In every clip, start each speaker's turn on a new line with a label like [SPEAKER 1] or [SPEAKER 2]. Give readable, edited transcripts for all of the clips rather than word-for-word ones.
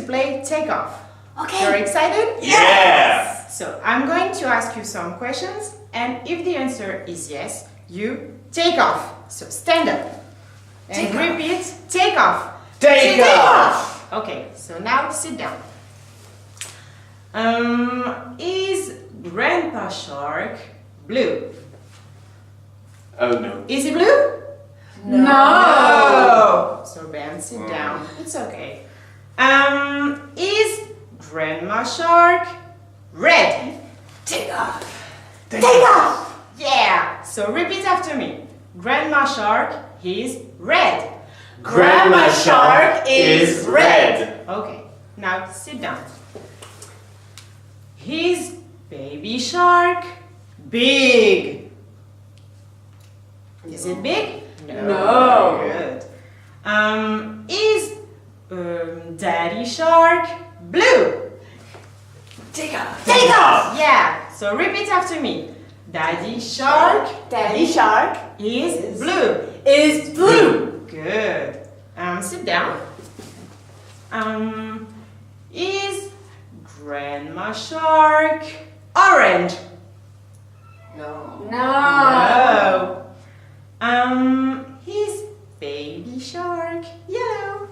[SPEAKER 1] play Take Off.
[SPEAKER 2] Okay.
[SPEAKER 1] You're excited?
[SPEAKER 3] Yes!
[SPEAKER 1] So I'm going to ask you some questions, and if the answer is yes, you take off. So stand up and repeat take off.
[SPEAKER 3] Take off!
[SPEAKER 1] Okay, so now sit down. Is Grandpa Shark blue?
[SPEAKER 3] Oh no.
[SPEAKER 1] Is he blue?
[SPEAKER 2] No.
[SPEAKER 1] So Ben, sit down. It's okay. Is Grandma Shark red?
[SPEAKER 2] Take off.
[SPEAKER 3] Take
[SPEAKER 2] off.
[SPEAKER 1] Yeah. So repeat after me. Grandma Shark is red.
[SPEAKER 3] Grandma Shark is red.
[SPEAKER 1] Okay. Now sit down. Is Baby Shark big? Is it big?
[SPEAKER 2] No.
[SPEAKER 1] Good. Is Daddy Shark blue?
[SPEAKER 2] Take off.
[SPEAKER 3] Take off!
[SPEAKER 1] Yeah. So repeat after me. Daddy Shark
[SPEAKER 2] Daddy Shark
[SPEAKER 1] is blue.
[SPEAKER 2] is blue.
[SPEAKER 1] Good. Sit down. Is Grandma Shark orange?
[SPEAKER 2] No.
[SPEAKER 1] No. Is Baby Shark yellow?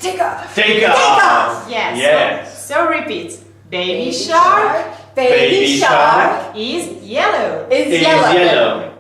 [SPEAKER 2] Take off.
[SPEAKER 3] Take off!
[SPEAKER 1] Yes.
[SPEAKER 3] Yes.
[SPEAKER 1] So repeat. Baby Shark
[SPEAKER 2] Baby Shark
[SPEAKER 1] is yellow.
[SPEAKER 2] is
[SPEAKER 3] Is
[SPEAKER 2] yellow.
[SPEAKER 3] yellow.